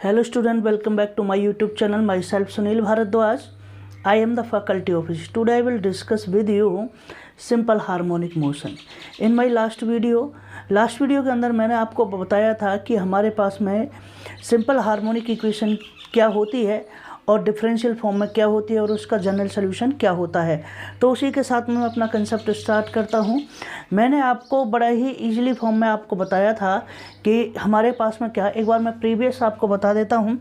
Hello student, welcome back to my YouTube channel. Myself Sunil Bharadwaj. I am the faculty of physics. Today I will discuss with you simple harmonic motion. In my last video के अंदर मैंने आपको बताया था कि हमारे पास में सिंपल हार्मोनिक इक्वेशन क्या होती है और डिफरेंशियल फॉर्म में क्या होती है और उसका जनरल सॉल्यूशन क्या होता है। तो उसी के साथ मैं अपना कंसेप्ट स्टार्ट करता हूँ। मैंने आपको बड़ा ही इजीली फॉर्म में आपको बताया था कि हमारे पास में क्या, एक बार मैं प्रीवियस आपको बता देता हूँ।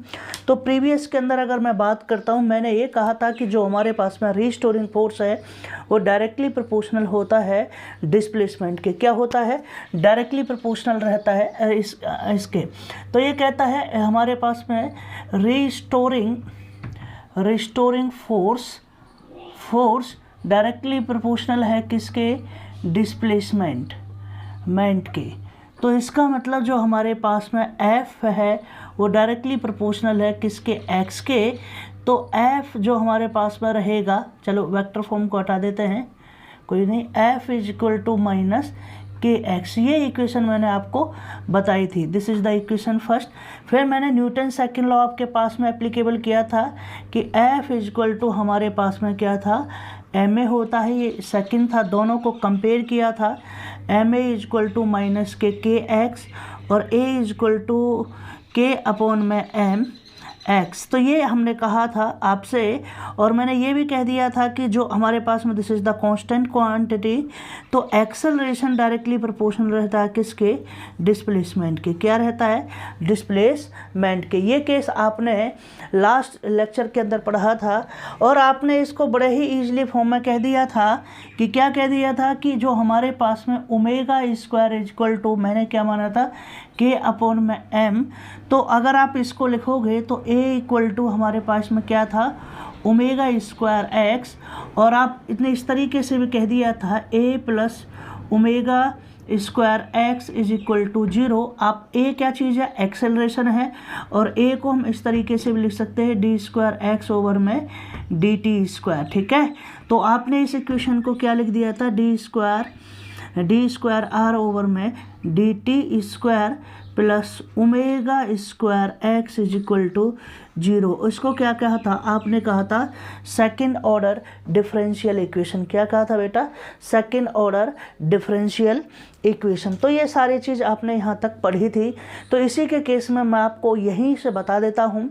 तो प्रीवियस के अंदर अगर मैं बात करता हूँ, मैंने ये कहा था कि जो हमारे पास में रीस्टोरिंग फोर्स है वो डायरेक्टली प्रोपोर्शनल होता है डिस्प्लेसमेंट के। क्या होता है? डायरेक्टली प्रोपोर्शनल रहता है इसके। तो ये कहता है हमारे पास में रिस्टोरिंग फोर्स डायरेक्टली प्रोपोर्शनल है किसके? डिस्प्लेसमेंट के। तो इसका मतलब जो हमारे पास में F है वो डायरेक्टली प्रोपोर्शनल है किसके? X के। तो F जो हमारे पास में रहेगा, चलो वेक्टर फॉर्म को हटा देते हैं, कोई नहीं, F is equal to minus k x. ये इक्वेशन मैंने आपको बताई थी। This is the equation first. फिर मैंने न्यूटन सेकंड लॉ आपके पास में एप्लीकेबल किया था कि F इज इक्वल टू हमारे पास में क्या था? ma होता है, ये सेकंड था, दोनों को कंपेयर किया था। ma is equal to minus k x और a is equal to k upon में m एक्स। तो ये हमने कहा था आपसे, और मैंने ये भी कह दिया था कि जो हमारे पास में this is the constant quantity, तो एक्सेलरेशन डायरेक्टली प्रोपोर्शनल रहता है किसके? डिस्प्लेसमेंट के। क्या रहता है? डिस्प्लेसमेंट के। ये केस आपने लास्ट लेक्चर के अंदर पढ़ा था और आपने इसको बड़े ही ईजिली फॉर्म में कह दिया था कि क्या कह दिया था कि जो हमारे पास में omega square is equal to, मैंने क्या माना था? के अपॉन में m। तो अगर आप इसको लिखोगे तो a इक्वल टू हमारे पास में क्या था? Omega square x. और आप इतने इस तरीके से भी कह दिया था a plus omega square x is equal to 0। आप a क्या चीज़ है? एक्सेलरेशन है। और a को हम इस तरीके से भी लिख सकते हैं डी स्क्वायर एक्स ओवर में डी टी स्क्वायर। ठीक है, तो आपने इस इक्वेशन को क्या लिख दिया था? डी स्क्वायर आर ओवर में D t square plus omega square x is equal to 0। इसको क्या कहा था? आपने कहा था सेकंड ऑर्डर डिफरेंशियल इक्वेशन। क्या कहा था बेटा? Second order differential equation. तो ये सारी चीज़ आपने यहाँ तक पढ़ी थी। तो इसी के केस में मैं आपको यहीं से बता देता हूँ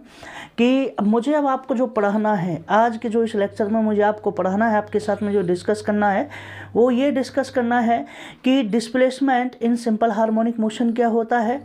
कि मुझे अब आपको जो पढ़ाना है, आज के जो इस लेक्चर में मुझे आपको पढ़ाना है, आपके साथ में जो डिस्कस करना है वो ये डिस्कस करना है कि displacement in simple harmonic motion क्या होता है,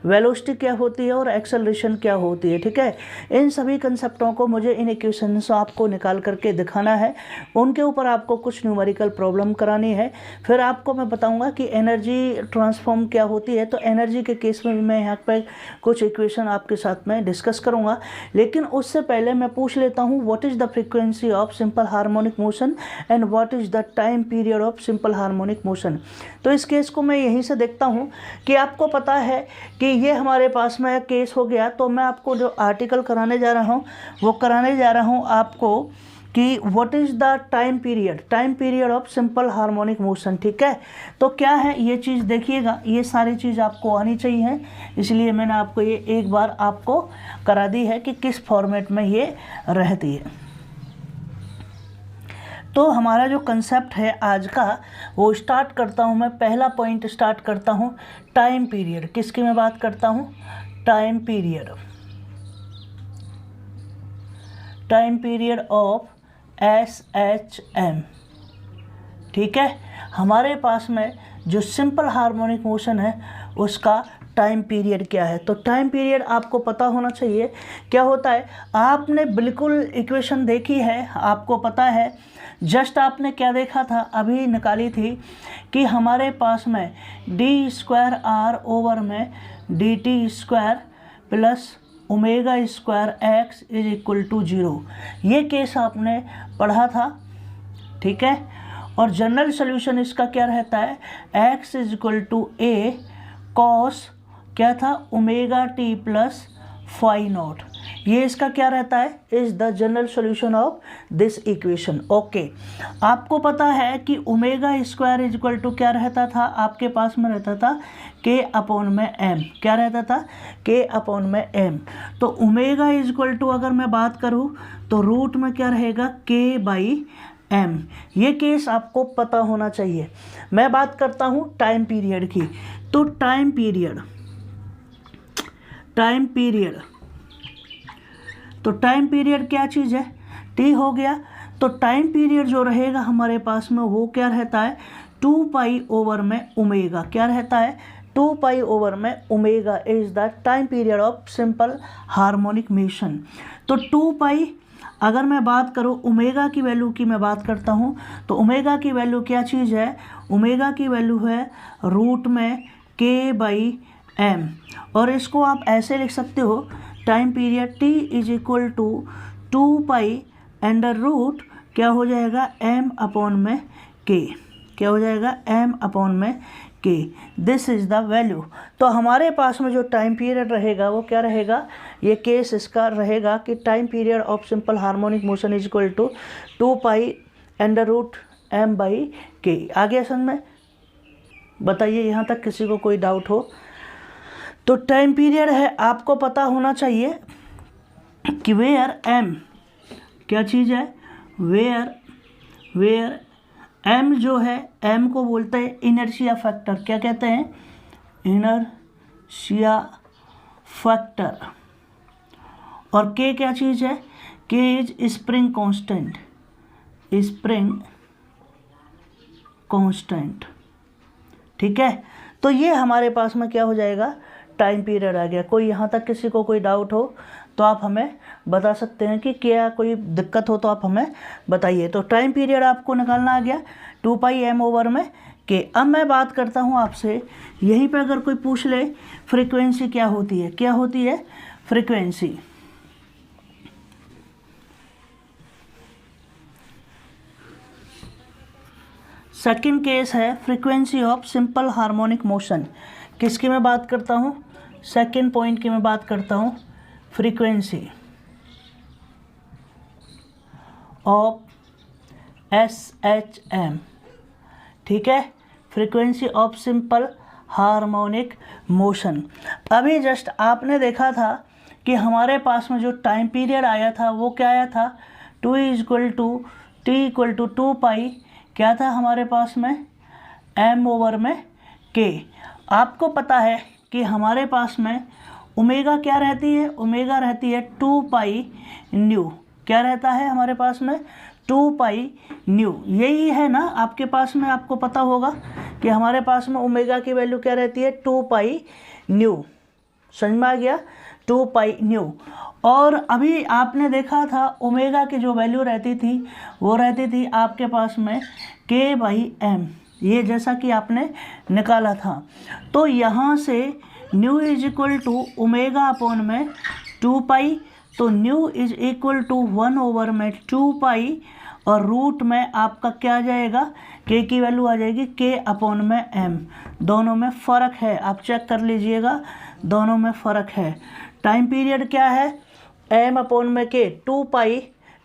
वेलोसिटी क्या होती है और एक्सेलरेशन क्या होती है। ठीक है, इन सभी कंसेप्टों को मुझे इन इक्वेशन से आपको निकाल करके दिखाना है। उनके ऊपर आपको कुछ न्यूमेरिकल प्रॉब्लम करानी है। फिर आपको मैं बताऊंगा कि एनर्जी ट्रांसफॉर्म क्या होती है। तो एनर्जी के केस में भी मैं यहाँ पर कुछ इक्वेशन आपके साथ में डिस्कस करूँगा। लेकिन उससे पहले मैं पूछ लेता हूँ what is the frequency of simple harmonic motion and what is the time period of simple harmonic motion. तो इस केस को मैं यहीं से देखता हूँ कि आपको पता है कि ये हमारे पास में केस हो गया। तो मैं आपको जो आर्टिकल कराने जा रहा हूँ वो कराने जा रहा हूँ आपको कि what is the time period of simple harmonic motion. ठीक है, तो क्या है ये चीज़ देखिएगा, ये सारी चीज़ आपको आनी चाहिए, इसलिए मैंने आपको ये एक बार आपको करा दी है कि किस फॉर्मेट में ये रहती है। तो हमारा जो कंसेप्ट है आज का वो स्टार्ट करता हूँ मैं। पहला पॉइंट स्टार्ट करता हूँ टाइम पीरियड। किसकी मैं बात करता हूँ? Time period of SHM। ठीक है, हमारे पास में जो सिंपल हार्मोनिक मोशन है उसका टाइम पीरियड क्या है। तो टाइम पीरियड आपको पता होना चाहिए क्या होता है। आपने बिल्कुल इक्वेशन देखी है, आपको पता है। जस्ट आपने क्या देखा था, अभी निकाली थी कि हमारे पास में डी स्क्वायर आर ओवर में D t square plus omega square x is equal to 0। ये केस आपने पढ़ा था। ठीक है, और जनरल सॉल्यूशन इसका क्या रहता है? X is equal to A cos क्या था? Omega T plus phi naught. ये इसका क्या रहता है, is the general solution of this equation. Okay, आपको पता है कि omega square is equal to क्या रहता था, आपके पास में रहता था के अपॉन में एम। क्या रहता था, के अपॉन में एम। तो ओमेगा इज इक्वल टू अगर मैं बात करूँ तो रूट में क्या रहेगा, के बाई एम। ये केस आपको पता होना चाहिए। मैं बात करता हूँ टाइम पीरियड की। तो टाइम पीरियड तो टाइम पीरियड क्या चीज़ है, टी हो गया। तो टाइम पीरियड जो रहेगा हमारे पास में वो क्या रहता है, 2 पाई ओवर में ओमेगा। क्या रहता है, 2 पाई ओवर में omega is the time period of simple harmonic motion. तो 2 पाई, अगर मैं बात करूँ ओमेगा की वैल्यू की मैं बात करता हूँ, तो ओमेगा की वैल्यू क्या चीज़ है, ओमेगा की वैल्यू है रूट में के बाई एम। और इसको आप ऐसे लिख सकते हो, time period t is equal to 2 pi under root क्या हो जाएगा, एम अपॉन में के। क्या हो जाएगा, एम अपॉन में के। This is the value. तो हमारे पास में जो टाइम पीरियड रहेगा वो क्या रहेगा, ये केस इसका रहेगा कि time period of simple harmonic motion is equal to 2 pi under root m by k. आगे समझ में, बताइए यहाँ तक किसी को कोई डाउट हो तो। टाइम पीरियड है, आपको पता होना चाहिए कि वेयर एम क्या चीज़ है, वेयर एम जो है, एम को बोलते हैं इनर्शिया फैक्टर। क्या कहते हैं, इनर्शिया फैक्टर। और के क्या चीज़ है, के इज स्प्रिंग कांस्टेंट। ठीक है, तो ये हमारे पास में क्या हो जाएगा, टाइम पीरियड आ गया। कोई यहाँ तक किसी को कोई डाउट हो तो आप हमें बता सकते हैं कि क्या कोई दिक्कत हो तो आप हमें बताइए। तो टाइम पीरियड आपको निकालना आ गया 2 पाई एम ओवर में के। अब मैं बात करता हूँ आपसे, यहीं पे अगर कोई पूछ ले फ्रीक्वेंसी क्या होती है, क्या होती है फ्रीक्वेंसी। सेकंड केस है frequency of simple harmonic motion. किसकी मैं बात करता हूँ, सेकंड पॉइंट की मैं बात करता हूँ, फ्रीक्वेंसी ऑफ SHM। ठीक है, frequency of simple harmonic motion. अभी जस्ट आपने देखा था कि हमारे पास में जो टाइम पीरियड आया था वो क्या आया था, T इक्वल टू 2 पाई क्या था हमारे पास में, m ओवर में k। आपको पता है कि हमारे पास में ओमेगा क्या रहती है, ओमेगा रहती है 2 पाई न्यू। क्या रहता है हमारे पास में, 2 पाई न्यू। यही है ना आपके पास में, आपको पता होगा कि हमारे पास में ओमेगा की वैल्यू क्या रहती है, 2 पाई न्यू। समझ में आ गया, 2 पाई न्यू। और अभी आपने देखा था ओमेगा की जो वैल्यू रहती थी वो रहती थी आपके पास में के बाई एम, ये जैसा कि आपने निकाला था। तो यहाँ से nu is equal to omega upon में 2 पाई, तो nu is equal to 1 over में 2 पाई, और रूट में आपका क्या आ जाएगा, के की वैल्यू आ जाएगी के अपॉन में एम। दोनों में फ़र्क है, आप चेक कर लीजिएगा, दोनों में फ़र्क है। टाइम पीरियड क्या है, एम अपॉन में के 2 पाई,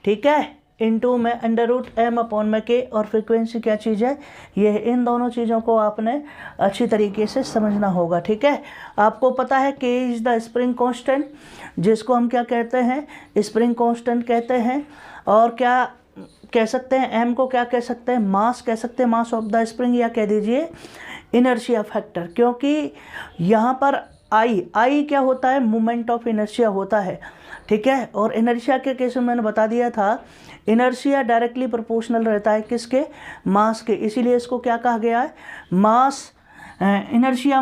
ठीक है, इनटू में अंडर रूट एम अपॉन में के। और फ्रीक्वेंसी क्या चीज़ है, ये इन दोनों चीज़ों को आपने अच्छी तरीके से समझना होगा। ठीक है, आपको पता है के इज़ द स्प्रिंग कांस्टेंट, जिसको हम क्या कहते हैं, स्प्रिंग कांस्टेंट कहते हैं। और क्या कह सकते हैं, एम को क्या कह सकते हैं, मास कह सकते हैं, मास ऑफ द स्प्रिंग, या कह दीजिए इनर्शिया फैक्टर। क्योंकि यहाँ पर आई क्या होता है, मोमेंट ऑफ इनर्शिया होता है। ठीक है, और इनर्शिया के केस में मैंने बता दिया था, इनर्शिया डायरेक्टली प्रोपोर्शनल रहता है किसके, मास के। इसीलिए इसको क्या कहा गया है, मास इनर्शिया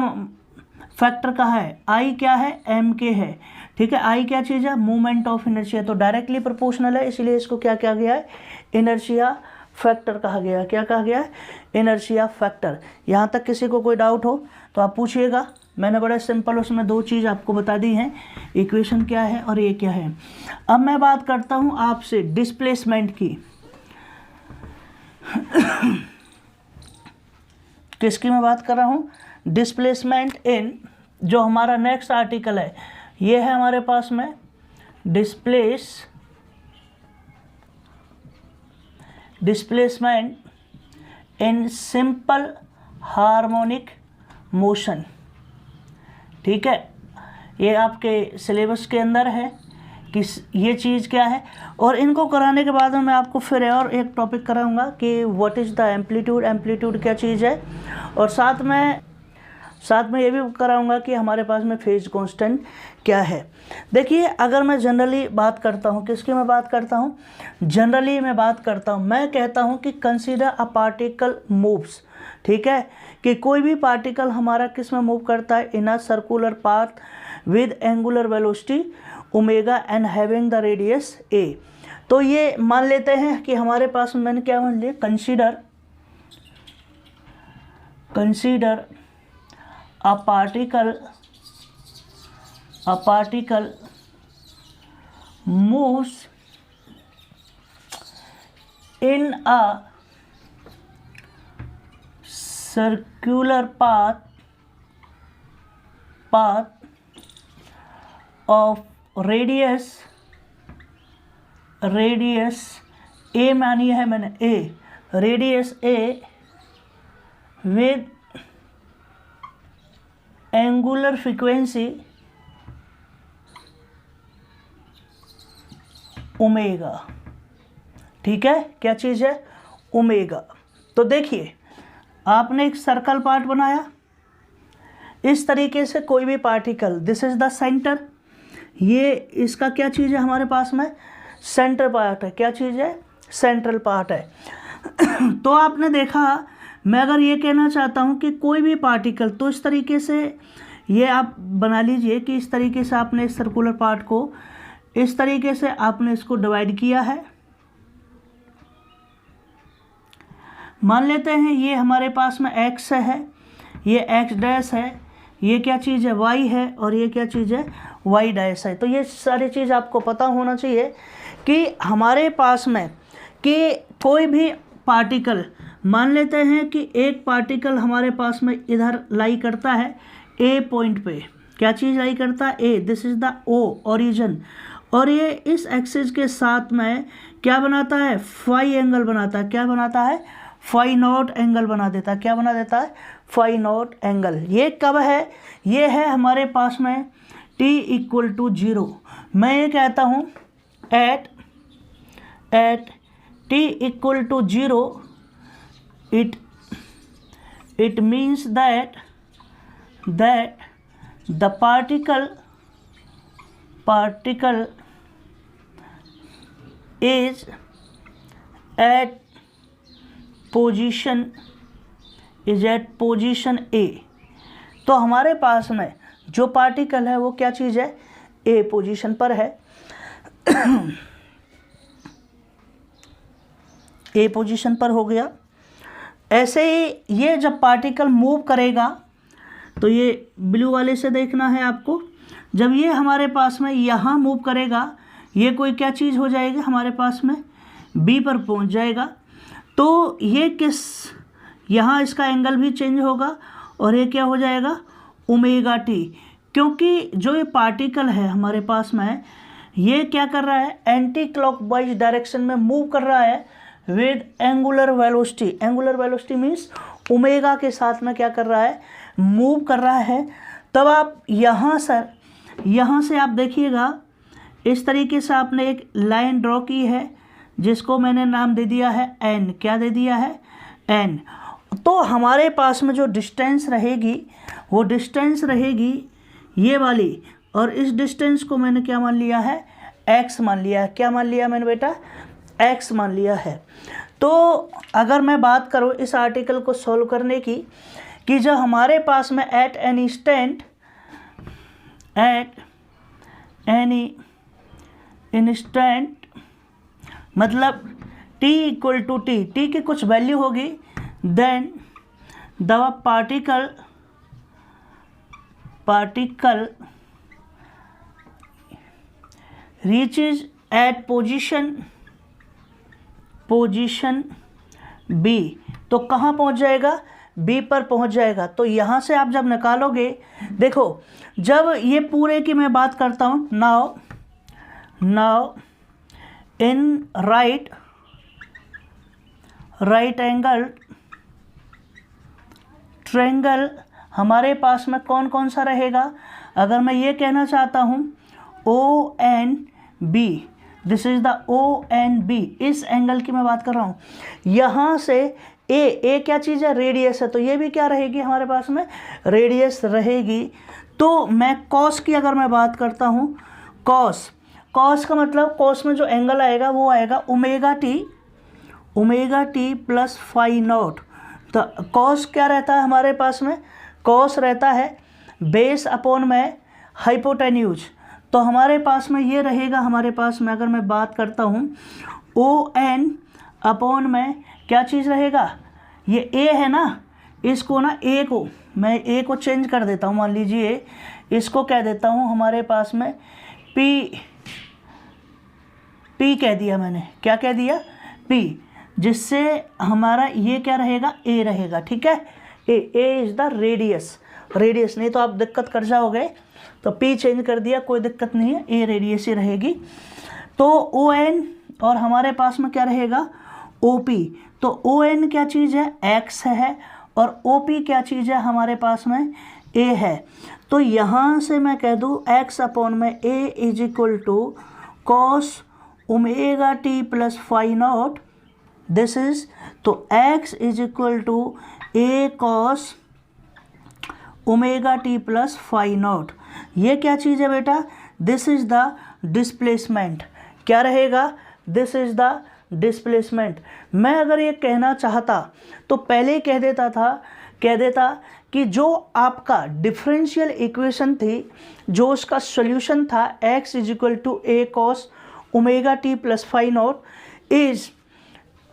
फैक्टर कहा है। आई क्या है, एम के है। ठीक है, आई क्या चीज़ है, मूवमेंट ऑफ इनर्शिया, तो डायरेक्टली प्रोपोर्शनल है, इसीलिए इसको क्या कहा गया है, इनर्शिया फैक्टर कहा गया है। क्या कहा गया है, इनर्शिया फैक्टर। यहाँ तक किसी को कोई डाउट हो तो आप पूछिएगा। मैंने बड़ा सिंपल उसमें 2 चीज़ आपको बता दी हैं, इक्वेशन क्या है और ये क्या है। अब मैं बात करता हूँ आपसे डिस्प्लेसमेंट की। किसकी मैं बात कर रहा हूँ, डिस्प्लेसमेंट इन, जो हमारा नेक्स्ट आर्टिकल है, ये है हमारे पास में displacement in simple harmonic motion. ठीक है, ये आपके सिलेबस के अंदर है कि ये चीज़ क्या है। और इनको कराने के बाद में मैं आपको फिर और एक टॉपिक कराऊंगा कि व्हाट इज़ द एम्पलीट्यूड क्या चीज़ है, और साथ में ये भी कराऊंगा कि हमारे पास में फेज कांस्टेंट क्या है। देखिए, अगर मैं जनरली बात करता हूँ, किसकी मैं बात करता हूँ, जनरली मैं बात करता हूँ, मैं कहता हूँ कि कंसीडर अ पार्टिकल मूव्स। ठीक है, कि कोई भी पार्टिकल हमारा किस में मूव करता है, in a circular path with angular velocity omega and having the radius A. तो ये मान लेते हैं कि हमारे पास में, मैंने क्या मान लिया, consider a particle moves in a circular path of radius a मानी है मैंने, a radius a with angular frequency omega. ठीक है, क्या चीज़ है, ओमेगा। तो देखिए, आपने एक सर्कल पार्ट बनाया इस तरीके से, कोई भी particle, this is the centre, ये इसका क्या चीज़ है हमारे पास में, सेंटर पार्ट है। क्या चीज़ है, सेंट्रल पार्ट है। तो आपने देखा, मैं अगर ये कहना चाहता हूँ कि कोई भी पार्टिकल, तो इस तरीके से ये आप बना लीजिए कि इस तरीके से आपने इस सर्कुलर पार्ट को इस तरीके से आपने इसको डिवाइड किया है। मान लेते हैं ये हमारे पास में x है, ये x डैश है, ये क्या चीज़ है, y है, और ये क्या चीज़ है, y डैश है। तो ये सारी चीज़ आपको पता होना चाहिए कि हमारे पास में कि कोई भी पार्टिकल, मान लेते हैं कि एक पार्टिकल हमारे पास में इधर लाई करता है ए पॉइंट पे, क्या चीज़ लाई करता है, A, this is the O origin, और ये इस एक्सिस के साथ में क्या बनाता है, फाई एंगल बनाता है। क्या बनाता है, फाई नॉट एंगल बना देता है। क्या बना देता है, फाई नॉट एंगल। ये कब है, ये है हमारे पास में t = 0। मैं ये कहता हूँ eight t = 0, it means that the particle is at position A। तो हमारे पास में जो पार्टिकल है वो क्या चीज़ है, ए पोजीशन पर है। ए पोजीशन पर हो गया। ऐसे ही ये जब पार्टिकल मूव करेगा, तो ये ब्लू वाले से देखना है आपको, जब ये हमारे पास में यहाँ मूव करेगा, ये कोई क्या चीज़ हो जाएगी हमारे पास में, बी पर पहुँच जाएगा। तो ये किस, यहाँ इसका एंगल भी चेंज होगा, और ये क्या हो जाएगा, ओमेगा टी, क्योंकि जो ये पार्टिकल है हमारे पास में, ये क्या कर रहा है, एंटी क्लॉकवाइज डायरेक्शन में मूव कर रहा है with angular velocity. Angular velocity means omega के साथ में क्या कर रहा है, मूव कर रहा है। तब आप यहाँ से आप देखिएगा, इस तरीके से आपने एक लाइन ड्रॉ की है जिसको मैंने नाम दे दिया है एन। क्या दे दिया है, एन। तो हमारे पास में जो डिस्टेंस रहेगी वो डिस्टेंस रहेगी ये वाली, और इस डिस्टेंस को मैंने क्या मान लिया है, एक्स मान लिया है। क्या मान लिया मैंने बेटा, एक्स मान लिया है। तो अगर मैं बात करूँ इस आर्टिकल को सॉल्व करने की, कि जब हमारे पास में एट एनी इंस्टेंट मतलब t = t की कुछ वैल्यू होगी, then the particle reaches at position B। तो कहाँ पहुँच जाएगा, बी पर पहुंच जाएगा। तो यहाँ से आप जब निकालोगे, देखो जब ये पूरे की मैं बात करता हूँ, now in right angle triangle हमारे पास में कौन कौन सा रहेगा। अगर मैं ये कहना चाहता हूँ O N B, this is the O N B, इस एंगल की मैं बात कर रहा हूँ। यहाँ से ए क्या चीज़ है, रेडियस है, तो ये भी क्या रहेगी हमारे पास में, रेडियस रहेगी। तो मैं कॉस की अगर मैं बात करता हूँ, कॉस का मतलब कॉस में जो एंगल आएगा वो आएगा omega T plus phi naught. तो कॉस क्या रहता है हमारे पास में, कॉस रहता है बेस अपॉन में हाइपोटेन्यूज। तो हमारे पास में ये रहेगा, हमारे पास में अगर मैं बात करता हूँ ओ एन अपॉन में क्या चीज़ रहेगा, ये ए है ना, इसको ना मैं ए को चेंज कर देता हूँ, मान लीजिए इसको कह देता हूँ हमारे पास में पी कह दिया मैंने, क्या कह दिया, पी, जिससे हमारा ये क्या रहेगा, ए रहेगा। ठीक है, ए इज़ द रेडियस, नहीं तो आप दिक्कत कर जाओगे, तो पी चेंज कर दिया, कोई दिक्कत नहीं है, ए रेडियस ही रहेगी। तो ओ एन और हमारे पास में क्या रहेगा, ओ पी। तो ओ एन क्या चीज़ है, एक्स है, और ओ पी क्या चीज़ है हमारे पास में, ए है। तो यहाँ से मैं कह दूँ एक्स अपॉन में A is equal to cos omega T plus phi naught, this is, तो x is equal to A cos omega T plus phi naught. ये क्या चीज़ है बेटा, दिस इज द डिस्प्लेसमेंट। क्या रहेगा, दिस इज द डिस्प्लेसमेंट। मैं अगर ये कहना चाहता तो पहले कह देता कि जो आपका डिफरेंशियल इक्वेशन थी, जो उसका सॉल्यूशन था x is equal to A cos omega T plus phi naught is,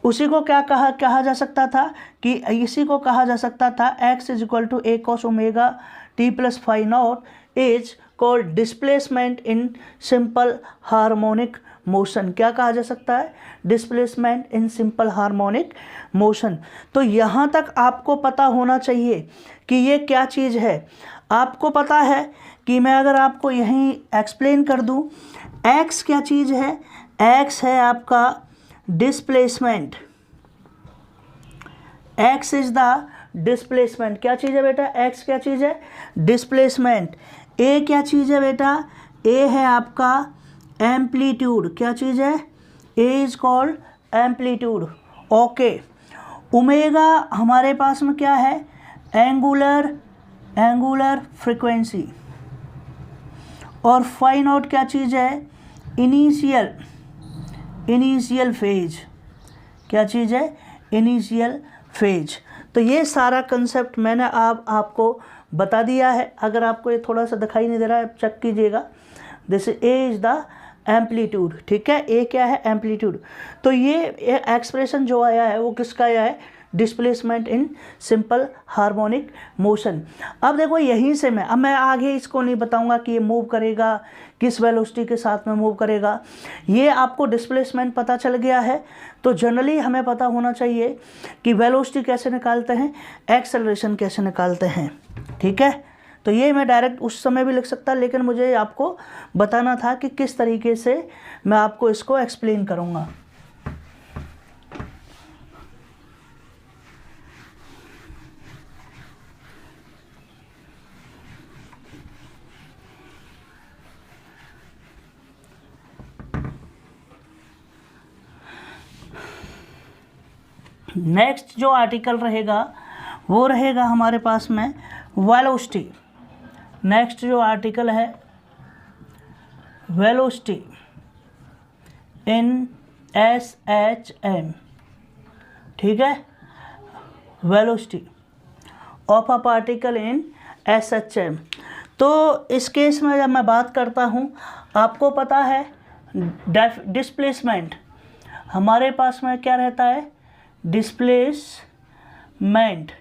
उसी को क्या कहा जा सकता था कि इसी को कहा जा सकता था x is equal to A cos omega T plus phi naught is called displacement in simple harmonic motion. क्या कहा जा सकता है, displacement in simple harmonic motion. तो यहाँ तक आपको पता होना चाहिए कि ये क्या चीज़ है। आपको पता है कि मैं अगर आपको यहीं एक्सप्लेन कर दूँ, x क्या चीज़ है, x है आपका displacement, x is the displacement. क्या चीज़ है बेटा, x क्या चीज़ है, डिस्प्लेसमेंट। a क्या चीज़ है बेटा, a है आपका एम्पलीट्यूड। क्या चीज़ है, a is called amplitude. Okay, omega हमारे पास में क्या है, एंगुलर फ्रीक्वेंसी, और फाई नॉट क्या चीज़ है, इनिशियल फेज। क्या चीज़ है, इनिशियल फेज। तो ये सारा कंसेप्ट मैंने आपको बता दिया है। अगर आपको ये थोड़ा सा दिखाई नहीं दे रहा है, चेक कीजिएगा। This A is the amplitude. ठीक है, ए क्या है, एम्पलीट्यूड। तो ये एक्सप्रेशन जो आया है वो किसका आया है, displacement in simple harmonic motion. अब देखो यहीं से अब मैं आगे इसको नहीं बताऊंगा कि ये मूव करेगा किस वेलोसिटी के साथ में मूव करेगा। ये आपको डिस्प्लेसमेंट पता चल गया है, तो जनरली हमें पता होना चाहिए कि वेलोसिटी कैसे निकालते हैं, एक्सेलरेशन कैसे निकालते हैं। ठीक है, तो ये मैं डायरेक्ट उस समय भी लिख सकता, लेकिन मुझे आपको बताना था कि किस तरीके से मैं आपको इसको एक्सप्लेन करूँगा। नेक्स्ट जो आर्टिकल रहेगा वो रहेगा हमारे पास में वेलोसिटी। नेक्स्ट जो आर्टिकल है वेलोसिटी इन SHM। ठीक है, velocity of a particle in SHM। तो इस केस में जब मैं बात करता हूँ, आपको पता है डिस्प्लेसमेंट हमारे पास में क्या रहता है, डिस्प्लेसमेंट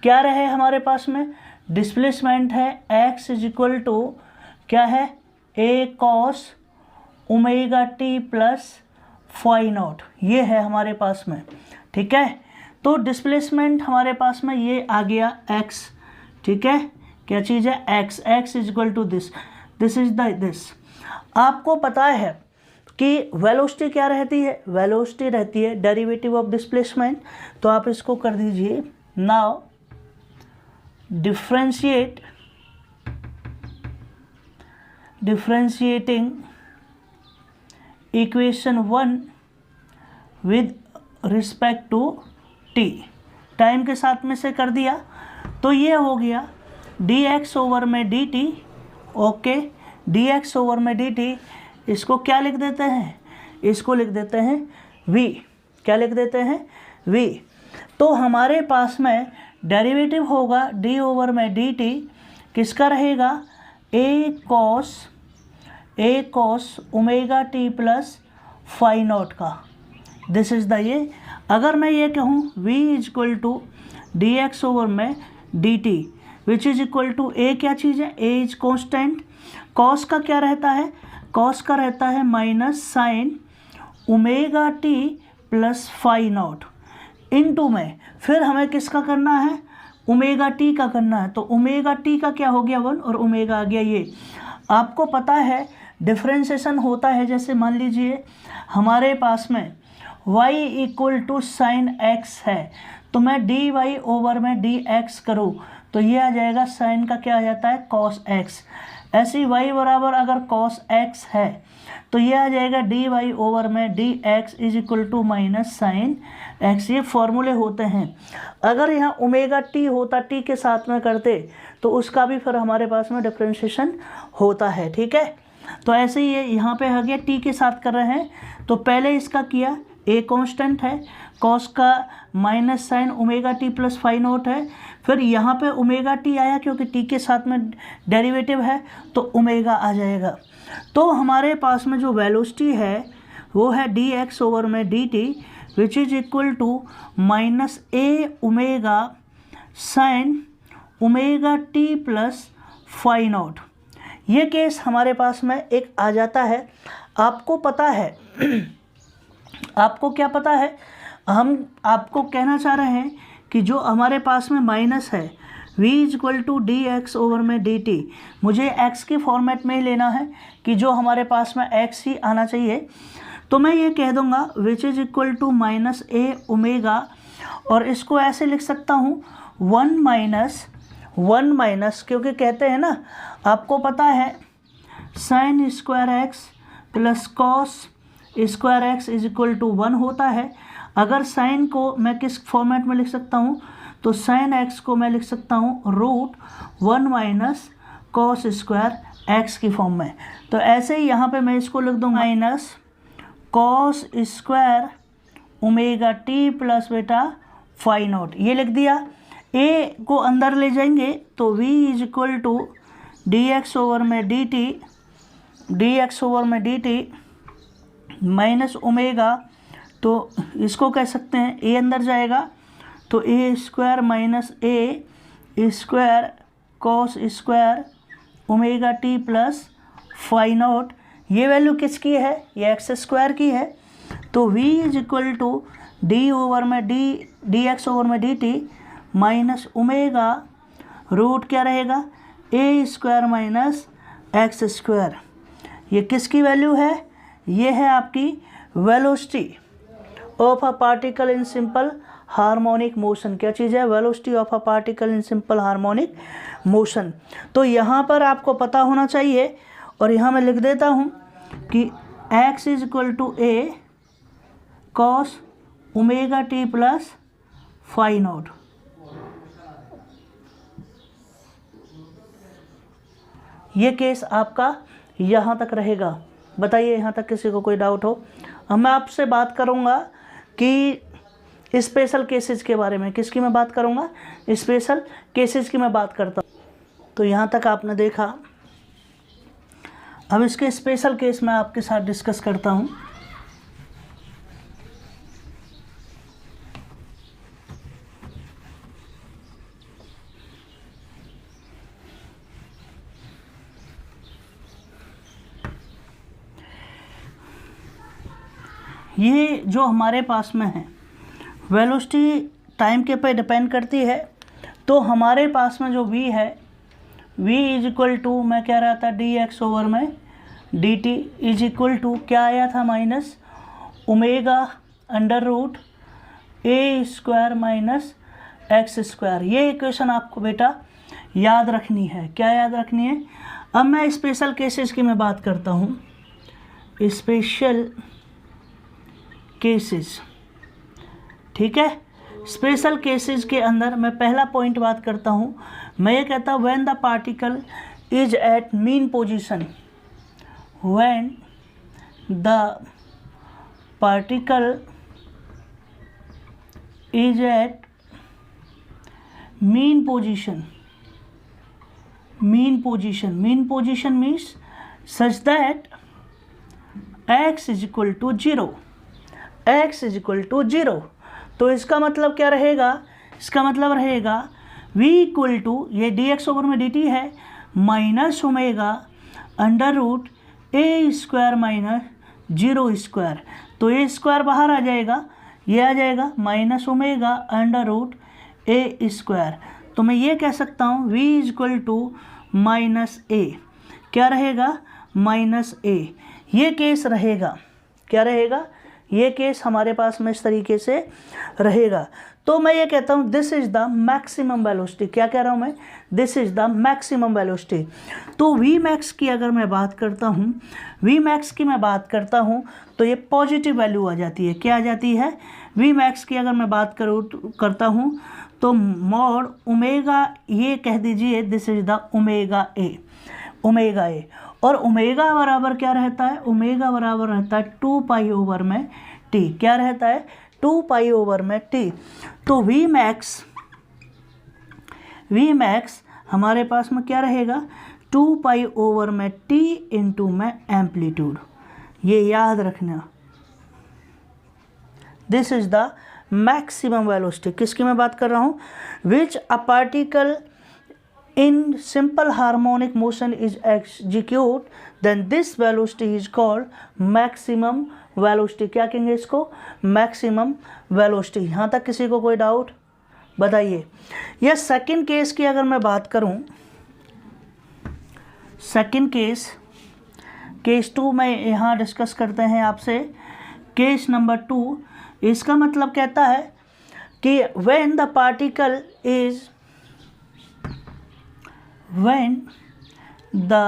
क्या रहे हमारे पास में, डिस्प्लेसमेंट है x इज इक्वल टू क्या है, A cos omega T plus phi naught. ये है हमारे पास में। ठीक है, तो डिस्प्लेसमेंट हमारे पास में ये आ गया x, ठीक है, क्या चीज़ है x, x is equal to this is this. आपको पता है कि वेलोसिटी क्या रहती है, वेलोसिटी रहती है डेरिवेटिव ऑफ डिस्प्लेसमेंट। तो आप इसको कर दीजिए, now differentiating equation 1 with respect to t, time के साथ में से कर दिया। तो ये हो गया dx ओवर में dt, ओके, dx ओवर में dt, इसको क्या लिख देते हैं, इसको लिख देते हैं v, क्या लिख देते हैं v। तो हमारे पास में डेरिवेटिव होगा d ओवर में dt, किसका रहेगा, a cos omega t plus phi naught का, दिस इज द ये। अगर मैं ये कहूँ v is equal to D x over में D T which is equal to a, क्या चीज़ है, a इज कॉन्स्टेंट, cos का क्या रहता है, cos का रहता है minus sine omega t plus phi naught into में, फिर हमें किसका करना है, ओमेगा t का करना है। तो ओमेगा t का क्या हो गया 1 और ओमेगा आ गया ये। आपको पता है डिफ्रेंशिएशन होता है, जैसे मान लीजिए हमारे पास में y equal to sine x है, तो मैं dy ओवर में dx करूँ तो ये आ जाएगा साइन का क्या आ जाता है cos x। ऐसे ही y बराबर अगर cos x है तो ये आ जाएगा dy ओवर में dx is equal to minus sine x। ये फॉर्मूले होते हैं। अगर यहाँ ओमेगा t होता, t के साथ में करते तो उसका भी फिर हमारे पास में डिफ्रेंशिएशन होता है, ठीक है। तो ऐसे ही ये यहाँ पे आ गया t के साथ कर रहे हैं, तो पहले इसका किया, a कांस्टेंट है, cos का minus sine omega T plus phi naught है, फिर यहाँ पे ओमेगा टी आया क्योंकि t के साथ में डेरिवेटिव है तो ओमेगा आ जाएगा। तो हमारे पास में जो वेलोसिटी है वो है डी एक्स ओवर में D T which is equal to minus A omega sine omega T plus phi naught. ये केस हमारे पास में एक आ जाता है। आपको पता है आपको क्या पता है, हम आपको कहना चाह रहे हैं कि जो हमारे पास में माइनस है v is equal to D x over में डी टी, मुझे x के फॉर्मेट में ही लेना है कि जो हमारे पास में x ही आना चाहिए। तो मैं ये कह दूंगा which is equal to minus A omega, और इसको ऐसे लिख सकता हूँ 1 माइनस, क्योंकि कहते हैं ना, आपको पता है sine square x plus cos square x is equal to 1 होता है। अगर साइन को मैं किस फॉर्मेट में लिख सकता हूँ, तो साइन एक्स को मैं लिख सकता हूँ root 1 minus cos square x की फॉर्म में। तो ऐसे ही यहाँ पे मैं इसको लिख दूँ minus cos square omega T plus बेटा फाई नॉट, ये लिख दिया। ए को अंदर ले जाएंगे तो v is equal to D x over में डी टी माइनस ओमेगा, तो इसको कह सकते हैं ए अंदर जाएगा तो A square minus A square cos square omega T plus phi naught. ये वैल्यू किसकी है, ये एक्स स्क्वायर की है। तो v is equal to D x over में D T minus omega root क्या रहेगा A square minus X square. ये किसकी वैल्यू है, ये है आपकी velocity of a particle in simple harmonic motion. क्या चीज़ है, velocity of a particle in simple harmonic motion. तो यहाँ पर आपको पता होना चाहिए, और यहाँ मैं लिख देता हूँ कि x is equal to A cos omega T plus phi naught. ये केस आपका यहाँ तक रहेगा। बताइए यहाँ तक किसी को कोई डाउट हो। अब मैं आपसे बात करूँगा कि स्पेशल केसेस के बारे में। किसकी मैं बात करूँगा, स्पेशल केसेस की मैं बात करता हूँ। तो यहाँ तक आपने देखा, अब इसके स्पेशल केस मैं आपके साथ डिस्कस करता हूँ। ये जो हमारे पास में है वेलोसिटी टाइम के पे डिपेंड करती है। तो हमारे पास में जो v है, v इज इक्वल टू, मैं कह रहा था dx ओवर में dt इज इक्वल टू क्या आया था, minus omega under root A square minus X square. ये इक्वेशन आपको बेटा याद रखनी है। क्या याद रखनी है? अब मैं स्पेशल केसेस की मैं बात करता हूँ। स्पेशल केसेस, ठीक है। स्पेशल केसेस के अंदर मैं पहला पॉइंट बात करता हूँ। मैं ये कहता हूँ when the particle is at mean position, when the particle is at mean position, mean position means such that x is equal to 0, x is equal to 0। तो इसका मतलब क्या रहेगा? इसका मतलब रहेगा v इक्वल टू, ये dx ओवर में dt है, minus omega under root A square minus 0 square. तो ए स्क्वायर बाहर आ जाएगा, ये आ जाएगा minus omega under root A square. तो मैं ये कह सकता हूँ v is equal to minus A, क्या रहेगा? Minus A. ये केस रहेगा, क्या रहेगा? ये केस हमारे पास में इस तरीके से रहेगा। तो मैं ये कहता हूँ this is the maximum velocity. क्या कह रहा हूँ मैं? This is the maximum velocity. तो वी मैक्स की अगर मैं बात करता हूँ, वी मैक्स की मैं बात करता हूँ तो ये पॉजिटिव वैल्यू आ जाती है। क्या आ जाती है? वी मैक्स की अगर मैं बात करता हूँ तो मॉड ओमेगा, ये कह दीजिए this is the omega A, omega A. और ओमेगा बराबर क्या रहता है? ओमेगा बराबर रहता है 2 पाई ओवर में टी। क्या रहता है? 2 पाई ओवर में टी। तो वी मैक्स हमारे पास में क्या रहेगा? 2 पाई ओवर में टी इंटू में एम्पलीट्यूड। ये याद रखना, this is the maximum velocity. किसकी मैं बात कर रहा हूँ? Which a particle in simple harmonic motion is execute, then this velocity is called maximum velocity। क्या कहेंगे इसको? maximum velocity। यहाँ तक किसी को कोई डाउट? बताइए। यह सेकंड केस की अगर मैं बात करूँ, सेकंड केस 2 में यहाँ डिस्कस करते हैं आपसे। केस नंबर 2, इसका मतलब कहता है कि when the particle is when the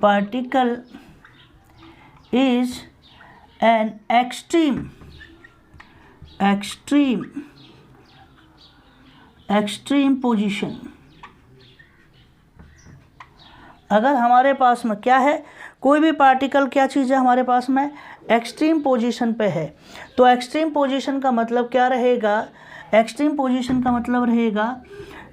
particle is an extreme position। अगर हमारे पास में क्या है, कोई भी पार्टिकल, क्या चीज़ है हमारे पास में? एक्सट्रीम पोजीशन पे है। तो एक्सट्रीम पोजीशन का मतलब क्या रहेगा? एक्सट्रीम पोजीशन का मतलब रहेगा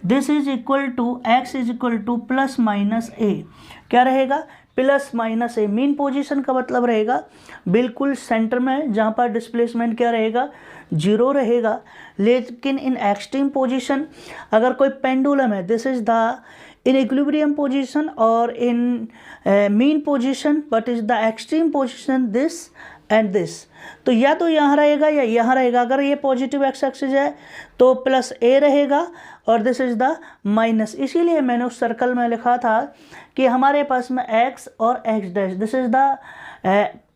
this is equal to X is equal to plus minus A. क्या रहेगा? Plus minus A. Mean position का मतलब रहेगा बिल्कुल सेंटर में, जहाँ पर डिस्प्लेसमेंट क्या रहेगा? 0 रहेगा। लेकिन इन एक्सट्रीम पोजीशन अगर कोई पेंडुलम है, this is the in equilibrium position, और in mean position, but is the extreme position this and this. तो या तो यहाँ रहेगा या यहाँ रहेगा। अगर ये पॉजिटिव एक्स एक्सिस है तो प्लस ए रहेगा और दिस इज द माइनस। इसीलिए मैंने उस सर्कल में लिखा था कि हमारे पास में एक्स और X dash, this is the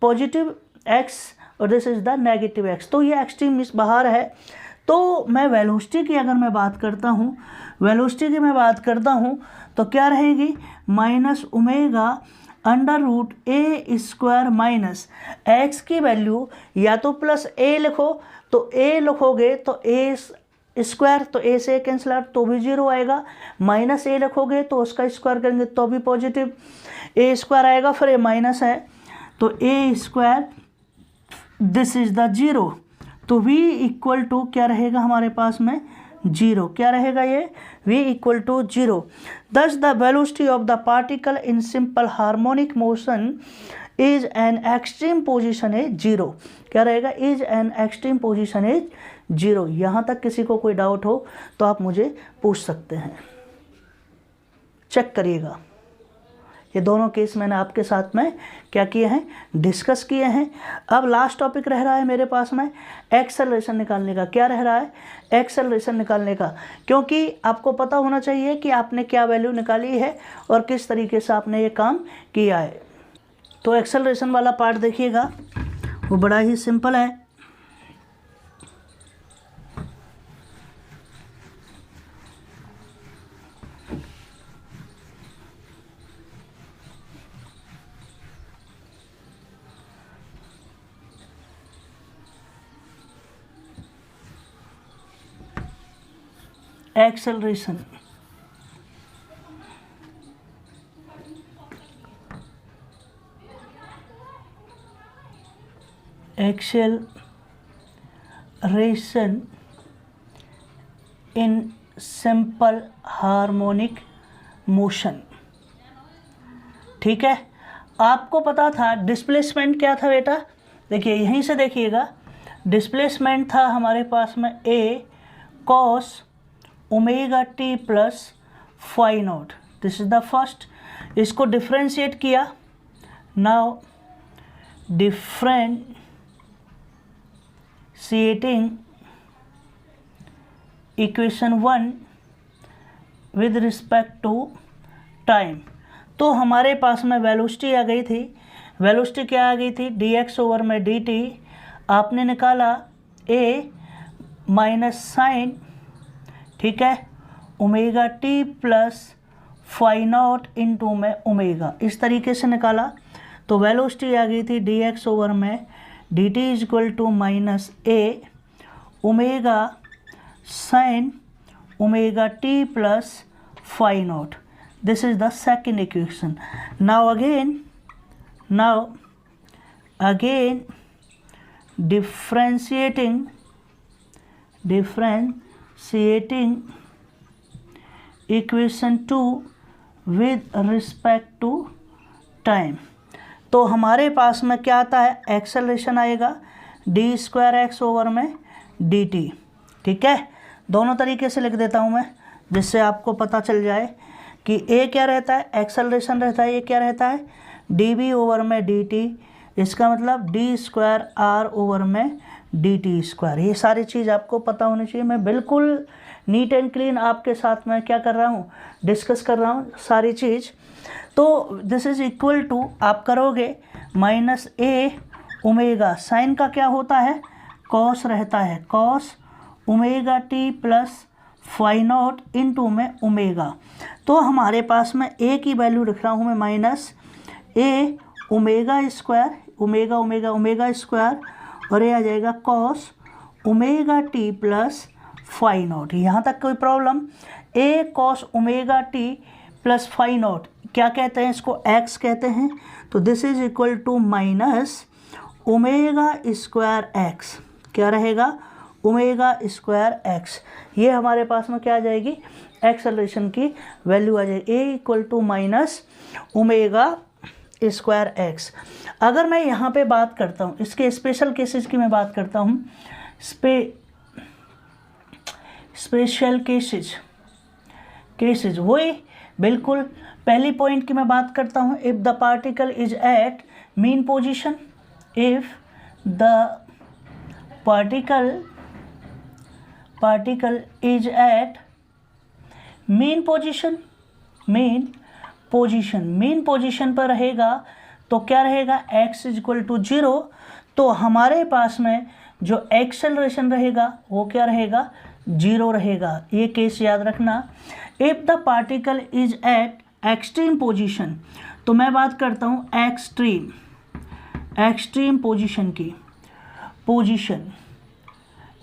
positive X और this is the negative X. तो ये एक्सट्रीम इस बाहर है। तो मैं वेलोसिटी की अगर मैं बात करता हूँ, वेलोसिटी की मैं बात करता हूँ तो क्या रहेगी? Minus omega under root A square minus x की वैल्यू या तो प्लस ए लिखो, तो ए लिखोगे तो ए स्क्वायर, तो ए से कैंसिल आउट तो भी 0 आएगा। माइनस ए लिखोगे तो उसका स्क्वायर करेंगे तो भी पॉजिटिव ए स्क्वायर आएगा, फिर ए माइनस है तो A square, this is the 0। तो v इक्वल टू क्या रहेगा हमारे पास में? 0। क्या रहेगा ये? v equal to 0। Thus the velocity of the particle in simple harmonic motion is an extreme position is 0। क्या रहेगा? Is an extreme position is 0। यहाँ तक किसी को कोई डाउट हो तो आप मुझे पूछ सकते हैं, चेक करिएगा। ये दोनों केस मैंने आपके साथ में क्या किए हैं, डिस्कस किए हैं। अब लास्ट टॉपिक रह रहा है मेरे पास में एक्सेलरेशन निकालने का। क्या रह रहा है, एक्सेलरेशन निकालने का, क्योंकि आपको पता होना चाहिए कि आपने क्या वैल्यू निकाली है और किस तरीके से आपने ये काम किया है। तो एक्सेलरेशन वाला पार्ट देखिएगा, वो बड़ा ही सिंपल है। Acceleration, acceleration in simple harmonic motion. ठीक है, आपको पता था डिस्प्लेसमेंट क्या था बेटा, देखिए यहीं से देखिएगा, डिस्प्लेसमेंट था हमारे पास में A cos omega T plus phi naught, this is the first. इसको डिफ्रेंशिएट किया, now differentiating equation 1 with respect to time. तो हमारे पास में वेलोसिटी आ गई थी, वेलोसिटी क्या आ गई थी, dx ओवर में dt, आपने निकाला a माइनस साइन, ठीक है, omega T plus phi naught into में ओमेगा, इस तरीके से निकाला। तो वेलोसिटी आ गई थी dx ओवर में dt is equal to minus A omega sine omega T plus phi naught, this is the second equation. Now again differentiating equation 2 with respect to time। तो हमारे पास में क्या आता है, एक्सेलरेशन आएगा डी स्क्वायर एक्स ओवर में D T. ठीक है, दोनों तरीके से लिख देता हूँ मैं, जिससे आपको पता चल जाए कि ए क्या रहता है, एक्सेलरेशन रहता है, ये क्या रहता है, डी बी ओवर में डी टी, इसका मतलब डी स्क्वायर आर ओवर में डी टी स्क्वायर। ये सारी चीज़ आपको पता होनी चाहिए। मैं बिल्कुल नीट एंड क्लीन आपके साथ में क्या कर रहा हूँ, डिस्कस कर रहा हूँ सारी चीज़। तो दिस इज इक्वल टू आप करोगे माइनस ए ओमेगा, साइन का क्या होता है, कॉस रहता है, cos omega T plus phi naught into में ओमेगा। तो हमारे पास में ए की वैल्यू लिख रहा हूँ मैं माइनस ए omega square, omega omega omega square, और ये आ जाएगा cos omega T plus phi naught. यहाँ तक कोई problem, A cos omega T plus phi naught क्या कहते हैं, इसको एक्स कहते हैं। तो this is equal to minus omega square X, क्या रहेगा, ओमेगा स्क्वायर एक्स। ये हमारे पास में क्या आ जाएगी, एक्सेलरेशन की वैल्यू आ जाएगी, A equal to minus omega square X. अगर मैं यहाँ पे बात करता हूँ इसके स्पेशल केसेस की, मैं बात करता हूँ स्पेशल केसेस वही बिल्कुल पहली पॉइंट की मैं बात करता हूँ, if the particle is at mean position, if the particle is at mean position पर रहेगा तो क्या रहेगा, x इज इक्वल टू 0। तो हमारे पास में जो एक्सेलरेशन रहेगा वो क्या रहेगा, 0 रहेगा। ये केस याद रखना। If the particle is eight extreme position, तो मैं बात करता हूँ एक्सट्रीम पोजीशन की,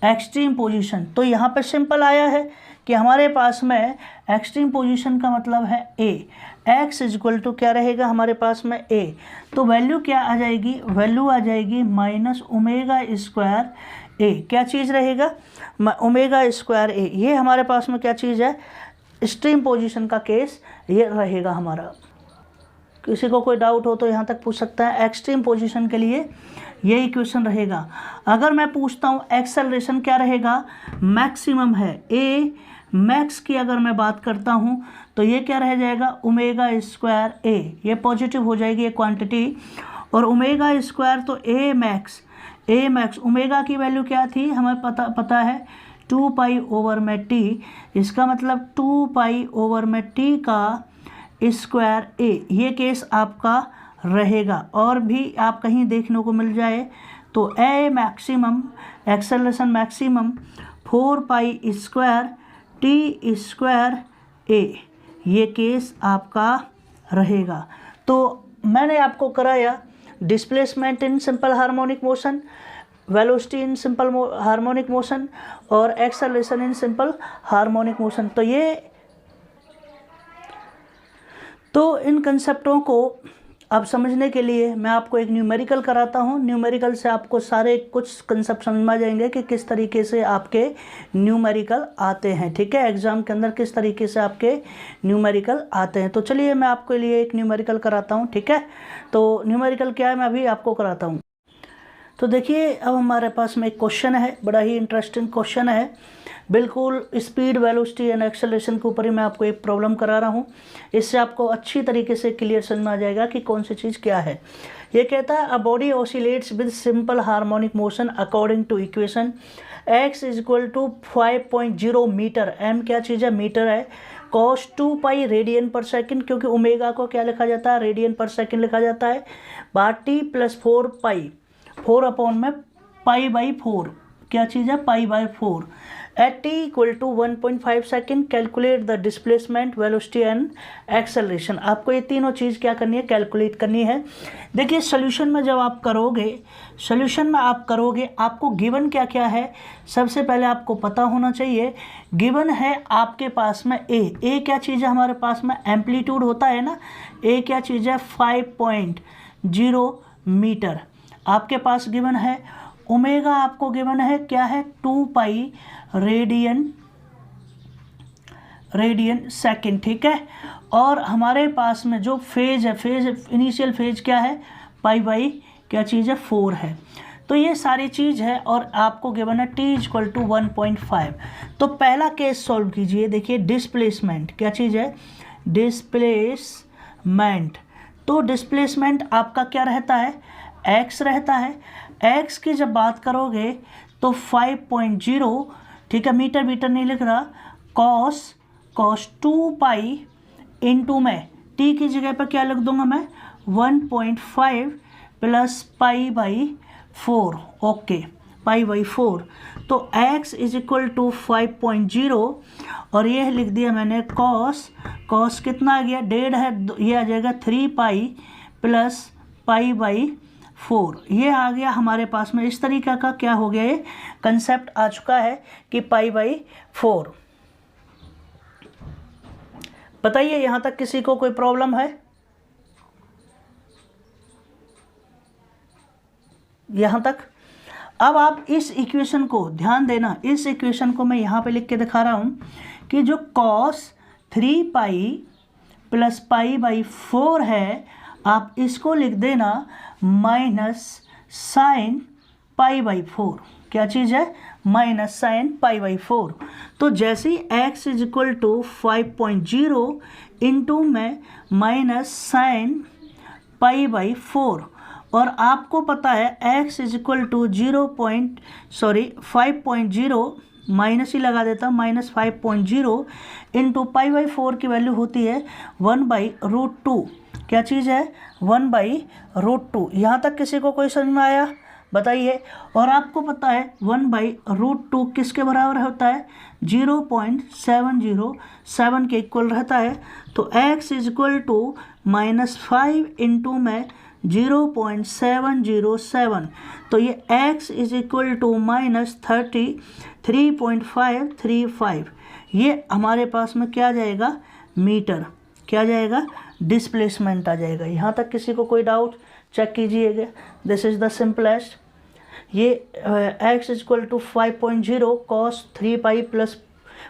एक्सट्रीम पोजीशन। तो यहाँ पे सिंपल आया है कि हमारे पास में एक्सट्रीम पोजीशन का मतलब है ए, एक्स इज इक्वल टू क्या रहेगा हमारे पास में ए। तो वैल्यू क्या आ जाएगी, वैल्यू आ जाएगी माइनस ओमेगा स्क्वायर ए, क्या चीज़ रहेगा, ओमेगा स्क्वायर ए। ये हमारे पास में क्या चीज़ है, एक्सट्रीम पोजीशन का केस ये रहेगा हमारा। किसी को कोई डाउट हो तो यहाँ तक पूछ सकता है। एक्सट्रीम पोजीशन के लिए ये इक्वेशन रहेगा। अगर मैं पूछता हूँ एक्सेलरेशन क्या रहेगा, मैक्सिमम है, ए मैक्स की अगर मैं बात करता हूँ तो ये क्या रह जाएगा, ओमेगा स्क्वायर ए, ये पॉजिटिव हो जाएगी ये क्वांटिटी, और ओमेगा स्क्वायर तो ए मैक्स ओमेगा की वैल्यू क्या थी हमें पता है 2 पाई ओवर में टी, इसका मतलब 2 पाई ओवर में टी का स्क्वायर ए, ये केस आपका रहेगा। और भी आप कहीं देखने को मिल जाए तो A maximum acceleration maximum 4 pi square T square A, ये केस आपका रहेगा। तो मैंने आपको कराया displacement in simple harmonic motion, velocity in simple harmonic motion और acceleration in simple harmonic motion. तो इन कंसेप्टों को अब समझने के लिए मैं आपको एक न्यूमेरिकल कराता हूँ। न्यूमेरिकल से आपको सारे कुछ कंसेप्ट समझ में आ जाएंगे कि किस तरीके से आपके न्यूमेरिकल आते हैं, ठीक है, एग्जाम के अंदर किस तरीके से आपके न्यूमेरिकल आते हैं। तो चलिए मैं आपके लिए एक न्यूमेरिकल कराता हूँ, ठीक है। तो न्यूमेरिकल क्या है मैं अभी आपको कराता हूँ। तो देखिए अब हमारे पास में एक क्वेश्चन है, बड़ा ही इंटरेस्टिंग क्वेश्चन है, बिल्कुल स्पीड वेलोसिटी एंड एक्सेलरेशन के ऊपर ही मैं आपको एक प्रॉब्लम करा रहा हूँ। इससे आपको अच्छी तरीके से क्लियर समझ में आ जाएगा कि कौन सी चीज़ क्या है। ये कहता है a body oscillates with simple harmonic motion according to equation x = 5.0 metre, m क्या चीज़ है, मीटर है, cos 2 पाई रेडियन पर सेकंड, क्योंकि ओमेगा को क्या लिखा जाता है, रेडियन पर सेकंड लिखा जाता है, t + 4 पाई, 4 अपॉन में π/4, क्या चीज़ है, π/4 at t = 1.5 second. Calculate the displacement velocity and acceleration. आपको ये तीनों चीज़ क्या करनी है, कैलकुलेट करनी है। देखिए सोल्यूशन में जब आप करोगे आपको गिवन क्या क्या है, सबसे पहले आपको पता होना चाहिए। गिवन है आपके पास में ए क्या चीज़ है हमारे पास में, एम्पलीट्यूड होता है ना, ए क्या चीज़ है 5.0 मीटर आपके पास गिवन है। ओमेगा आपको गिवन है क्या है, 2 पाई रेडियन सेकंड, ठीक है। और हमारे पास में जो फेज है, इनिशियल फेज क्या है, π/, क्या चीज़ है, 4 है। तो ये सारी चीज़ है और आपको गिवन है t = 1.5। तो पहला केस सॉल्व कीजिए। देखिए डिस्प्लेसमेंट क्या चीज़ है, डिस्प्लेसमेंट। तो डिस्प्लेसमेंट आपका क्या रहता है, x रहता है। x की जब बात करोगे तो 5.0, ठीक है, मीटर नहीं लिख रहा, cos 2 पाई इंटू में t की जगह पर क्या लिख दूंगा मैं, 1.5 + π/4, ओके, π/4। तो x = 5.0 और ये लिख दिया मैंने cos कितना आ गया, 1.5 है, ये आ जाएगा 3 पाई + π/4, ये आ गया हमारे पास में। इस तरीका का क्या हो गया, ये कंसेप्ट आ चुका है कि π/4। बताइए यहाँ तक किसी को कोई प्रॉब्लम है, यहाँ तक। अब आप इस इक्वेशन को ध्यान देना, इस इक्वेशन को मैं यहाँ पे लिख के दिखा रहा हूँ कि जो cos 3 पाई + π/4 है, आप इसको लिख देना -sin π/4, क्या चीज़ है, -sin π/4। तो जैसे ही x = 5.0 इंटू में -sin π/4, और आपको पता है x = 5.0 माइनस ही लगा देता हूँ, -5.0 इंटू π/4 की वैल्यू होती है 1/√2, क्या चीज़ है, 1/√2। यहाँ तक किसी को कोई समझ में आया, बताइए। और आपको पता है 1/√2 किसके बराबर होता है, 0.707 के इक्वल रहता है। तो x = -5 इंटू में 0.707, तो ये x = -33.535, ये हमारे पास में क्या जाएगा, मीटर, क्या जाएगा, डिस्प्लेसमेंट आ जाएगा। यहाँ तक किसी को कोई डाउट, चेक कीजिएगा। This is the simplest. ये x = 5.0 cos 3 पाई +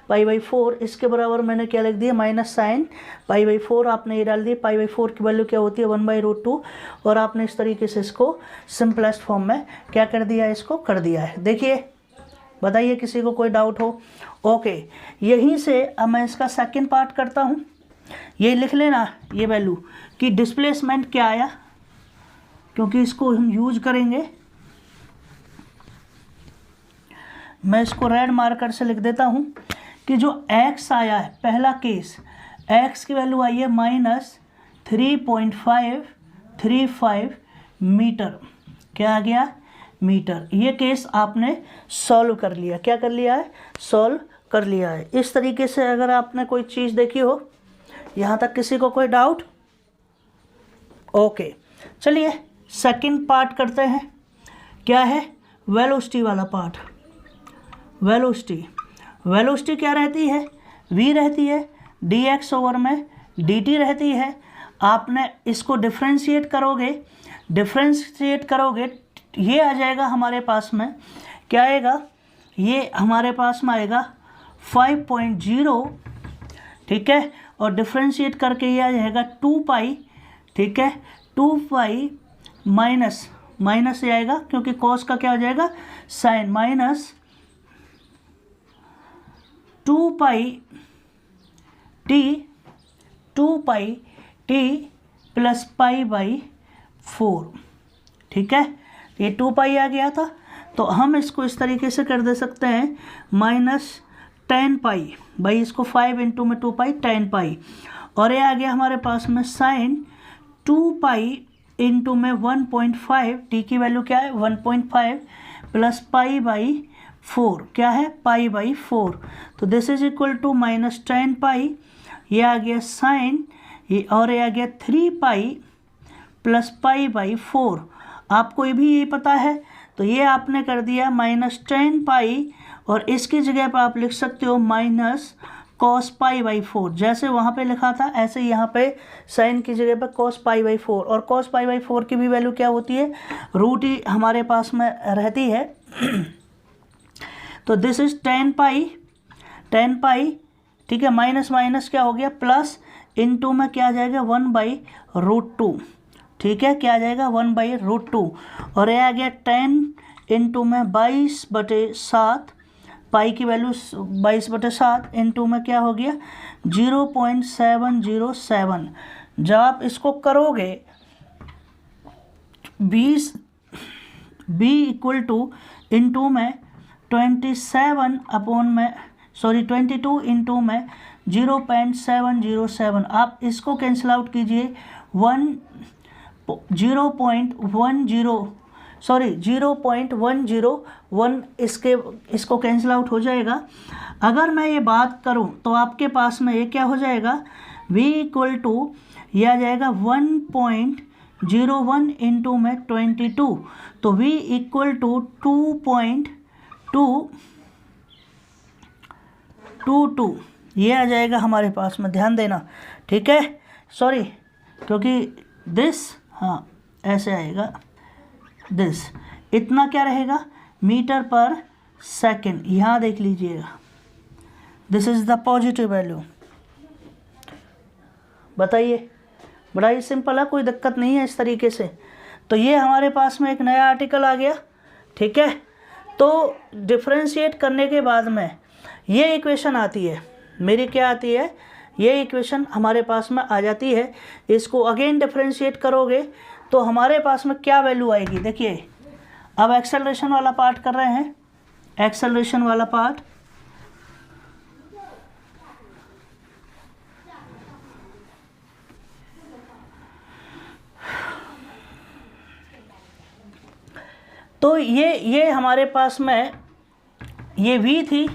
π/4, इसके बराबर मैंने क्या लिख दिया, -sin π/4, आपने ये डाल दी। π/4 की वैल्यू क्या होती है, 1/√2, और आपने इस तरीके से इसको सिंपलेस्ट फॉर्म में क्या कर दिया, इसको कर दिया है। देखिए बताइए किसी को कोई डाउट हो, ओके। यहीं से अब मैं इसका सेकंड पार्ट करता हूँ। ये लिख लेना ये वैल्यू कि डिस्प्लेसमेंट क्या आया, क्योंकि इसको हम यूज करेंगे। मैं इसको रेड मार्कर से लिख देता हूँ कि जो x आया है, पहला केस x की वैल्यू आई है -3.535 मीटर। क्या आ गया? मीटर। ये केस आपने सॉल्व कर लिया। क्या कर लिया है? सॉल्व कर लिया है। इस तरीके से अगर आपने कोई चीज़ देखी हो, यहाँ तक किसी को कोई डाउट? ओके, चलिए सेकंड पार्ट करते हैं। क्या है? वेलोसिटी वाला पार्ट। वेलोसिटी क्या रहती है? v रहती है, dx ओवर में dt रहती है। आपने इसको डिफ्रेंशिएट करोगे, ये आ जाएगा हमारे पास में। क्या आएगा? ये हमारे पास में आएगा 5.0, ठीक है, और डिफ्रेंशिएट करके ये आ जाएगा 2 पाई, ठीक है, 2 पाई माइनस से आएगा, क्योंकि कॉस का क्या हो जाएगा? Sine, minus 2 pi t plus pi by 4, ठीक है। ये 2 पाई आ गया था, तो हम इसको इस तरीके से कर दे सकते हैं -10 पाई भाई, इसको 5 इंटू में 2 पाई 10 पाई, और ये आ गया हमारे पास में साइन 2 पाई इंटू में 1.5, टी की वैल्यू क्या है? 1.5 प्लस पाई बाई 4, क्या है? पाई बाई 4। तो दिस इज इक्वल टू -10 पाई, ये आ गया साइन, ये और ये आ गया 3 पाई प्लस पाई बाई 4। आपको ये भी यही पता है, तो ये आपने कर दिया -10 पाई, और इसकी जगह पर आप लिख सकते हो माइनस कॉस पाई बाई 4। जैसे वहाँ पे लिखा था ऐसे यहाँ पे साइन की जगह पर कॉस पाई बाई 4, और कॉस पाई बाई 4 की भी वैल्यू क्या होती है? रूट ही हमारे पास में रहती है। तो दिस इज 10 पाई, ठीक है, माइनस माइनस क्या हो गया? प्लस, इनटू में क्या आ जाएगा? 1/√2, ठीक है, क्या आ जाएगा? 1/√2, और ये आ गया 10 इंटू में 22/7, पाई की वैल्यू 22/7, इंटू में क्या हो गया? 0.707। जब आप इसको करोगे बी इक्वल टू इंटू में 22 इंटू में 0.707, आप इसको कैंसिल आउट कीजिए, 0.101 इसको कैंसिल आउट हो जाएगा। अगर मैं ये बात करूं तो आपके पास में ये क्या हो जाएगा? v इक्वल टू ये आ जाएगा 1.01 इंटू में 22, तो v इक्वल टू 2.222, ये आ जाएगा हमारे पास में। ध्यान देना, ठीक है, सॉरी, क्योंकि दिस, हाँ ऐसे आएगा, दिस इतना क्या रहेगा? मीटर पर सेकेंड। यहाँ देख लीजिएगा, this is the positive value. बताइए, बड़ा ही सिंपल है, कोई दिक्कत नहीं है इस तरीके से। तो ये हमारे पास में एक नया आर्टिकल आ गया, ठीक है। तो डिफ्रेंशिएट करने के बाद में ये इक्वेशन आती है मेरी, क्या आती है? ये इक्वेशन हमारे पास में आ जाती है। इसको अगेन डिफ्रेंशिएट करोगे तो हमारे पास में क्या वैल्यू आएगी? देखिए, अब एक्सेलरेशन वाला पार्ट कर रहे हैं, एक्सेलरेशन वाला पार्ट। तो ये हमारे पास में ये v थी,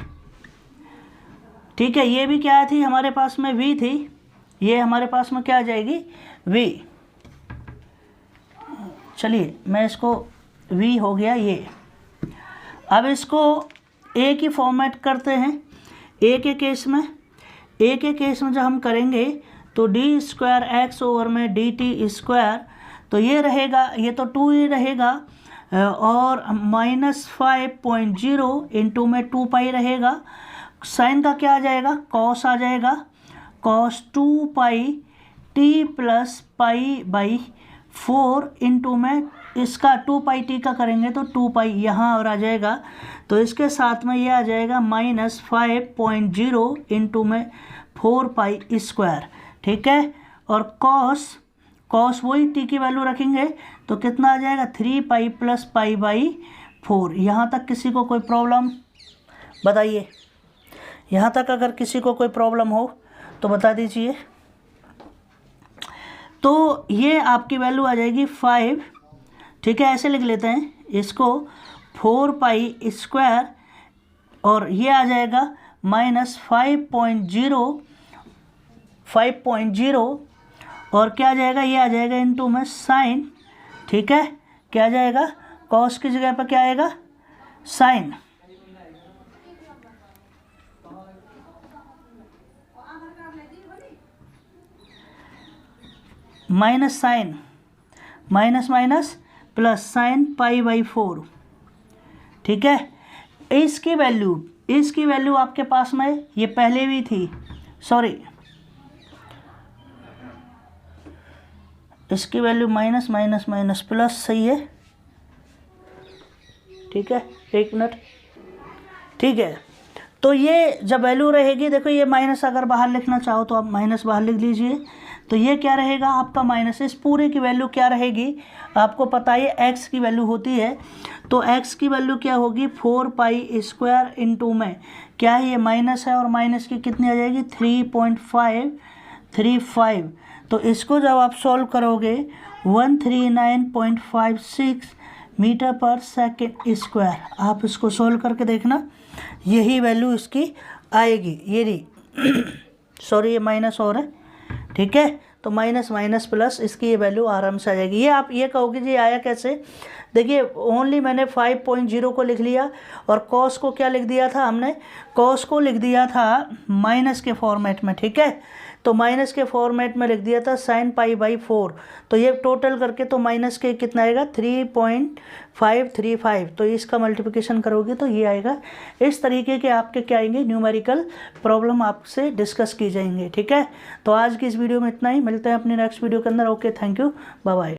ठीक है, ये भी क्या थी? हमारे पास में v थी, ये हमारे पास में क्या आ जाएगी? v। चलिए मैं इसको v हो गया ये। अब इसको एक ही फॉर्मेट करते हैं। एक केस में जब हम करेंगे तो डी स्क्वायर एक्स ओवर में डी टी स्क्वायर, तो ये रहेगा, ये तो 2 ही रहेगा, और -5.0 इंटू में 2 पाई रहेगा। साइन का क्या आ जाएगा? कॉस आ जाएगा, cos 2 pi t plus pi by 4 into में इसका 2 पाई टी का करेंगे तो 2 पाई यहाँ और आ जाएगा। तो इसके साथ में ये आ जाएगा -5.0 इंटू में 4 पाई स्क्वायर, ठीक है, और कॉस वही टी की वैल्यू रखेंगे तो कितना आ जाएगा 3 प्लस पाई बाई 4। यहाँ तक किसी को कोई प्रॉब्लम बताइए, यहाँ तक अगर किसी को कोई प्रॉब्लम हो तो बता दीजिए। तो ये आपकी वैल्यू आ जाएगी 5, ठीक है, ऐसे लिख लेते हैं इसको 4 पाई स्क्वायर, और ये आ जाएगा माइनस 5.0 और क्या आ जाएगा, ये आ जाएगा इनटू में साइन, ठीक है, क्या आ जाएगा, कॉस की जगह पर क्या आएगा, sine, minus sine, minus minus plus sine pi by 4, ठीक है। इसकी वैल्यू आपके पास में ये पहले भी थी, सॉरी इसकी value minus minus minus plus, सही है, ठीक है, एक मिनट, ठीक है। तो ये जब वैल्यू रहेगी, देखो ये माइनस अगर बाहर लिखना चाहो तो आप माइनस बाहर लिख लीजिए, तो ये क्या रहेगा आपका माइनस, इस पूरे की वैल्यू क्या रहेगी आपको पता है x की वैल्यू होती है, तो x की वैल्यू क्या होगी 4 पाई स्क्वायर इंटू में क्या है, ये माइनस है और माइनस की कितनी आ जाएगी 3.535। तो इसको जब आप सॉल्व करोगे 139.56 मीटर पर सेकेंड स्क्वायर, आप इसको सॉल्व करके देखना, यही वैल्यू इसकी आएगी। ये रही सॉरी ये माइनस और है, ठीक है, तो माइनस माइनस प्लस इसकी ये वैल्यू आराम से आ जाएगी। ये आप ये कहोगे जी आया कैसे, देखिए ओनली मैंने 5.0 को लिख लिया और कॉस को क्या लिख दिया था हमने, कॉस को लिख दिया था माइनस के फॉर्मेट में, ठीक है, तो माइनस के फॉर्मेट में लिख दिया था साइन पाई बाई 4, तो ये टोटल करके तो माइनस के कितना आएगा 3.535, तो इसका मल्टीप्लिकेशन करोगे तो ये आएगा। इस तरीके के आपके क्या आएंगे न्यूमेरिकल प्रॉब्लम आपसे डिस्कस की जाएंगे, ठीक है। तो आज की इस वीडियो में इतना ही, मिलते हैं अपनी नेक्स्ट वीडियो के अंदर। Okay, thank you, bye bye.